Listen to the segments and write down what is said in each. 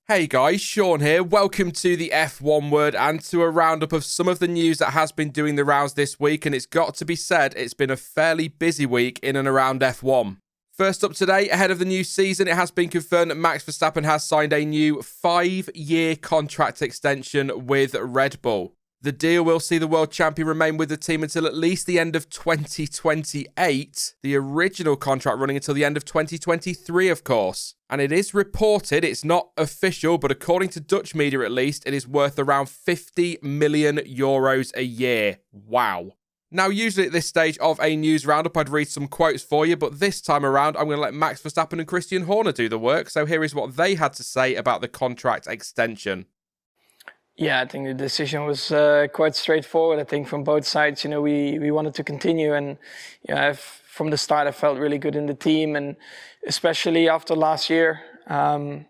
Hey guys, Sean here. Welcome to the F1 Word and to a roundup of some of the news that has been doing the rounds this week, and it's got to be said, it's been a fairly busy week in and around F1. First up today, ahead of the new season, it has been confirmed that Max Verstappen has signed a new 5-year contract extension with Red Bull. The deal will see the world champion remain with the team until at least the end of 2028, the original contract running until the end of 2023, of course. And it is reported, it's not official, but according to Dutch media at least, it is worth around 50 million euros a year. Wow. Now, usually at this stage of a news roundup, I'd read some quotes for you, but this time around, I'm going to let Max Verstappen and Christian Horner do the work. So here is what they had to say about the contract extension. Yeah, I think the decision was quite straightforward. I think from both sides, we wanted to continue, and from the start I felt really good in the team, and especially after last year, I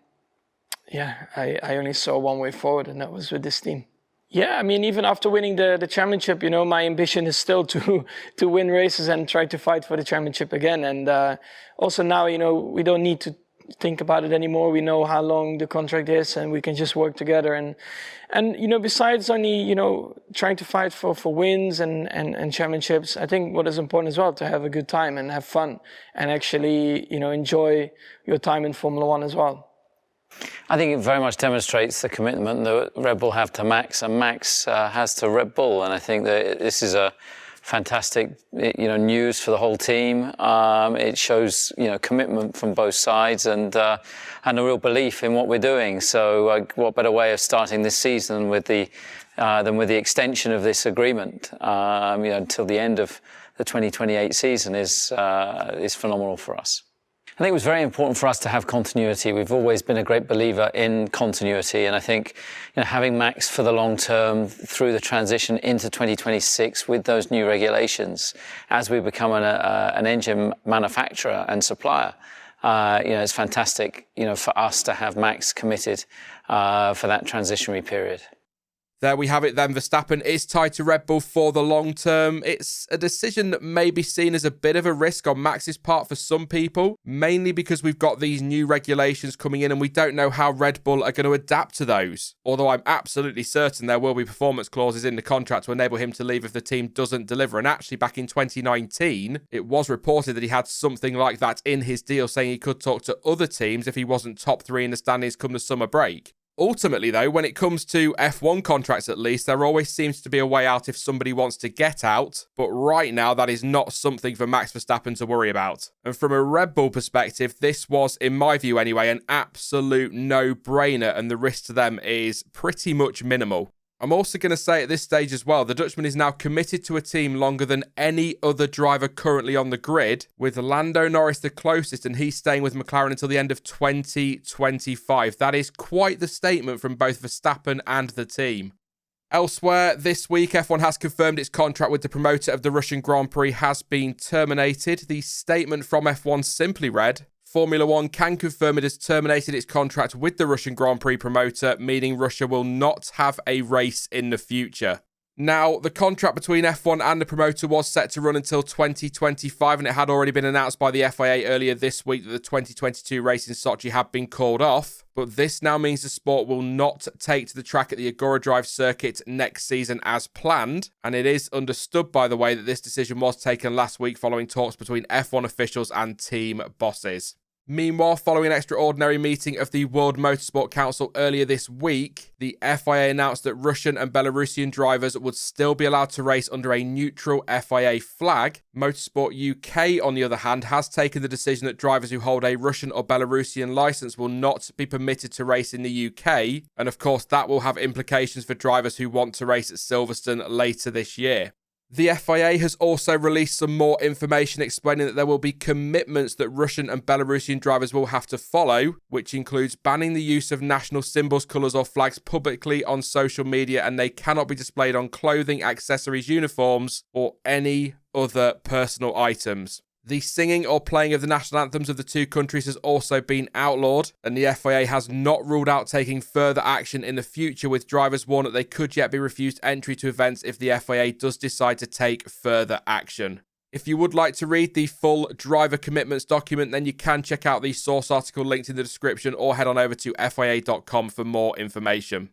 only saw one way forward, and that was with this team. Yeah, I mean, even after winning the championship, my ambition is still to win races and try to fight for the championship again. And also now, we don't need to think about it anymore. We know how long the contract is, and we can just work together. And besides only trying to fight for wins and championships, I think what is important as well to have a good time and have fun and actually enjoy your time in Formula One as well. I think it very much demonstrates the commitment that Red Bull have to Max and Max has to Red Bull, and I think that this is a fantastic, news for the whole team. It shows, commitment from both sides and a real belief in what we're doing. So, what better way of starting this season with than with the extension of this agreement, until the end of the 2028 season is phenomenal for us. I think it was very important for us to have continuity. We've always been a great believer in continuity, and I think having Max for the long term through the transition into 2026 with those new regulations, as we become an engine manufacturer and supplier, it's fantastic. For us to have Max committed for that transitionary period. There we have it then. Verstappen is tied to Red Bull for the long term. It's a decision that may be seen as a bit of a risk on Max's part for some people, mainly because we've got these new regulations coming in and we don't know how Red Bull are going to adapt to those. Although I'm absolutely certain there will be performance clauses in the contract to enable him to leave if the team doesn't deliver. And actually back in 2019, it was reported that he had something like that in his deal, saying he could talk to other teams if he wasn't top 3 in the standings come the summer break. Ultimately, though, when it comes to F1 contracts at least, there always seems to be a way out if somebody wants to get out. But right now, that is not something for Max Verstappen to worry about. And from a Red Bull perspective, this was, in my view anyway, an absolute no-brainer, and the risk to them is pretty much minimal. I'm also going to say at this stage as well, the Dutchman is now committed to a team longer than any other driver currently on the grid, with Lando Norris the closest, and he's staying with McLaren until the end of 2025. That is quite the statement from both Verstappen and the team. Elsewhere, this week, F1 has confirmed its contract with the promoter of the Russian Grand Prix has been terminated. The statement from F1 simply read, Formula One can confirm it has terminated its contract with the Russian Grand Prix promoter, meaning Russia will not have a race in the future. Now, the contract between F1 and the promoter was set to run until 2025, and it had already been announced by the FIA earlier this week that the 2022 race in Sochi had been called off. But this now means the sport will not take to the track at the Agora Drive circuit next season as planned. And it is understood, by the way, that this decision was taken last week following talks between F1 officials and team bosses. Meanwhile, following an extraordinary meeting of the World Motorsport Council earlier this week, the FIA announced that Russian and Belarusian drivers would still be allowed to race under a neutral FIA flag. Motorsport UK, on the other hand, has taken the decision that drivers who hold a Russian or Belarusian licence will not be permitted to race in the UK, and of course that will have implications for drivers who want to race at Silverstone later this year. The FIA has also released some more information explaining that there will be commitments that Russian and Belarusian drivers will have to follow, which includes banning the use of national symbols, colours or flags publicly on social media, and they cannot be displayed on clothing, accessories, uniforms or any other personal items. The singing or playing of the national anthems of the two countries has also been outlawed, and the FIA has not ruled out taking further action in the future, with drivers warned that they could yet be refused entry to events if the FIA does decide to take further action. If you would like to read the full driver commitments document, then you can check out the source article linked in the description or head on over to FIA.com for more information.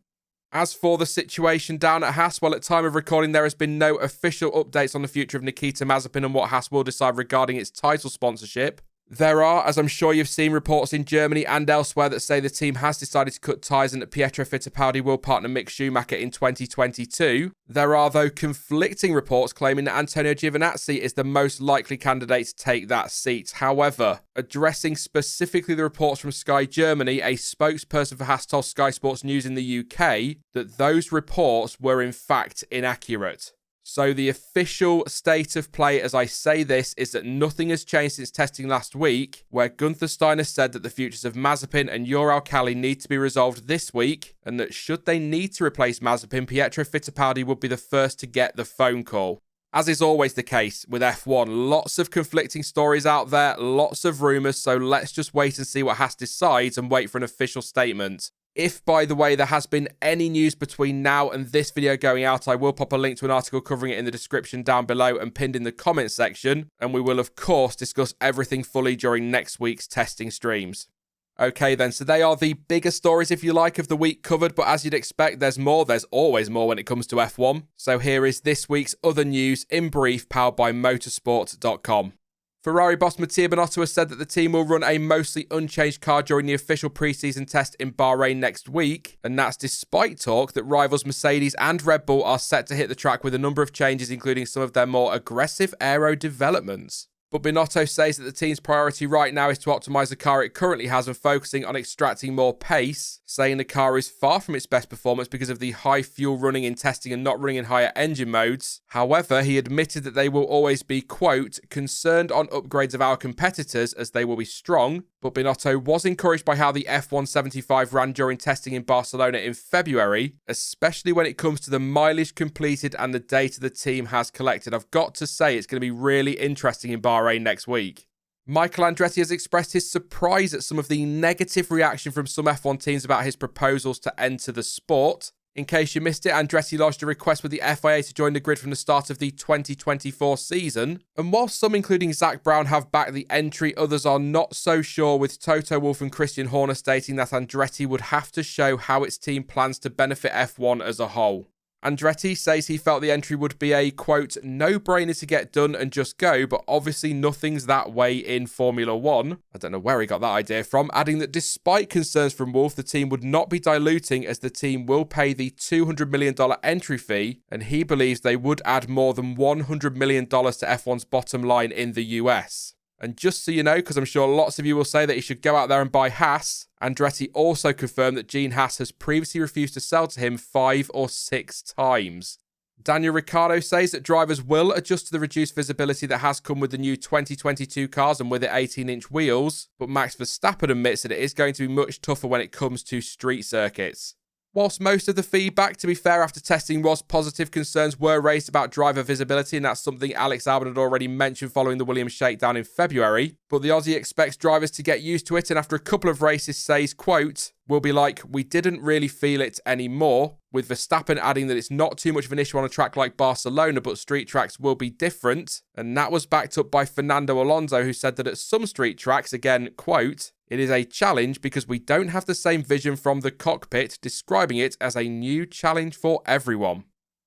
As for the situation down at Haas, well, at time of recording, there has been no official updates on the future of Nikita Mazepin and what Haas will decide regarding its title sponsorship. There are, as I'm sure you've seen, reports in Germany and elsewhere that say the team has decided to cut ties and that Pietro Fittipaldi will partner Mick Schumacher in 2022. There are, though, conflicting reports claiming that Antonio Giovinazzi is the most likely candidate to take that seat. However, addressing specifically the reports from Sky Germany, a spokesperson for Haas told Sky Sports News in the UK that those reports were in fact inaccurate. So the official state of play, as I say this, is that nothing has changed since testing last week, where Gunther Steiner said that the futures of Mazepin and Ural Kali need to be resolved this week, and that should they need to replace Mazepin, Pietro Fittipaldi would be the first to get the phone call. As is always the case with F1, lots of conflicting stories out there, lots of rumours, so let's just wait and see what Haas decides and wait for an official statement. If, by the way, there has been any news between now and this video going out, I will pop a link to an article covering it in the description down below and pinned in the comments section, and we will, of course, discuss everything fully during next week's testing streams. Okay then, so they are the bigger stories, if you like, of the week covered, but as you'd expect, there's more. There's always more when it comes to F1. So here is this week's other news in brief, powered by motorsport.com. Ferrari boss Mattia Binotto has said that the team will run a mostly unchanged car during the official pre-season test in Bahrain next week, and that's despite talk that rivals Mercedes and Red Bull are set to hit the track with a number of changes, including some of their more aggressive aero developments. But Binotto says that the team's priority right now is to optimise the car it currently has and focusing on extracting more pace, saying the car is far from its best performance because of the high fuel running in testing and not running in higher engine modes. However, he admitted that they will always be, quote, concerned on upgrades of our competitors as they will be strong, but Binotto was encouraged by how the F175 ran during testing in Barcelona in February, especially when it comes to the mileage completed and the data the team has collected. I've got to say it's going to be really interesting in Bahrain next week. Michael Andretti has expressed his surprise at some of the negative reaction from some F1 teams about his proposals to enter the sport. In case you missed it, Andretti lodged a request with the FIA to join the grid from the start of the 2024 season. And while some, including Zach Brown, have backed the entry, others are not so sure, with Toto Wolff and Christian Horner stating that Andretti would have to show how its team plans to benefit F1 as a whole. Andretti says he felt the entry would be a, quote, no-brainer to get done and just go, but obviously nothing's that way in Formula One. I don't know where he got that idea from, adding that despite concerns from Wolff, the team would not be diluting as the team will pay the $200 million entry fee, and he believes they would add more than $100 million to F1's bottom line in the US. And just so you know, because I'm sure lots of you will say that he should go out there and buy Haas, Andretti also confirmed that Gene Haas has previously refused to sell to him 5 or 6 times. Daniel Ricciardo says that drivers will adjust to the reduced visibility that has come with the new 2022 cars and with it 18-inch wheels, but Max Verstappen admits that it is going to be much tougher when it comes to street circuits. Whilst most of the feedback, to be fair, after testing was positive, concerns were raised about driver visibility, and that's something Alex Albon had already mentioned following the Williams shakedown in February. But the Aussie expects drivers to get used to it, and after a couple of races says, quote, we'll be like, we didn't really feel it anymore, with Verstappen adding that it's not too much of an issue on a track like Barcelona, but street tracks will be different. And that was backed up by Fernando Alonso, who said that at some street tracks, again, quote, it is a challenge because we don't have the same vision from the cockpit, describing it as a new challenge for everyone.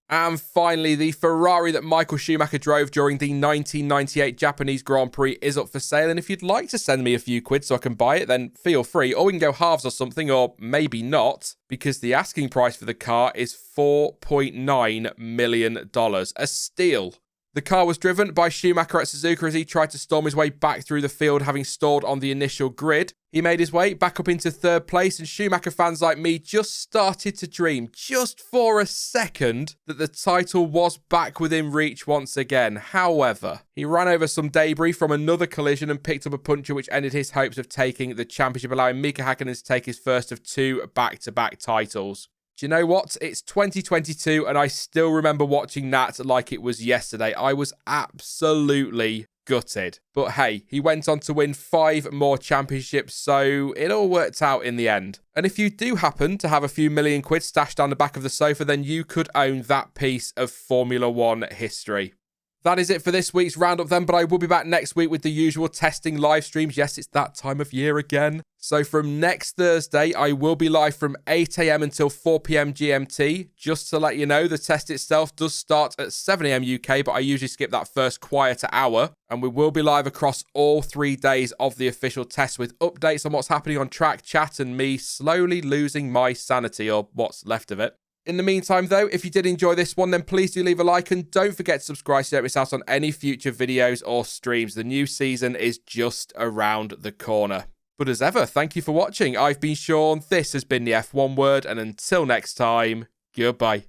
And finally, the Ferrari that Michael Schumacher drove during the 1998 Japanese Grand Prix is up for sale. And if you'd like to send me a few quid so I can buy it, then feel free. Or we can go halves or something, or maybe not, because the asking price for the car is $4.9 million. A steal. The car was driven by Schumacher at Suzuka as he tried to storm his way back through the field, having stalled on the initial grid. He made his way back up into third place, and Schumacher fans like me just started to dream, just for a second, that the title was back within reach once again. However, he ran over some debris from another collision and picked up a puncture which ended his hopes of taking the championship, allowing Mika Häkkinen to take his first of 2 back-to-back titles. Do you know what? It's 2022 and I still remember watching that like it was yesterday. I was absolutely gutted. But hey, he went on to win 5 more championships, so it all worked out in the end. And if you do happen to have a few million quid stashed down the back of the sofa, then you could own that piece of Formula One history. That is it for this week's roundup then, but I will be back next week with the usual testing live streams. Yes, it's that time of year again. So from next Thursday, I will be live from 8 a.m. until 4 p.m. GMT. Just to let you know, the test itself does start at 7 a.m. UK, but I usually skip that first quieter hour. And we will be live across all 3 days of the official test with updates on what's happening on track, chat, and me slowly losing my sanity, or what's left of it. In the meantime, though, if you did enjoy this one, then please do leave a like and don't forget to subscribe so you don't miss out on any future videos or streams. The new season is just around the corner. But as ever, thank you for watching. I've been Sean, this has been the F1 Word, and until next time, goodbye.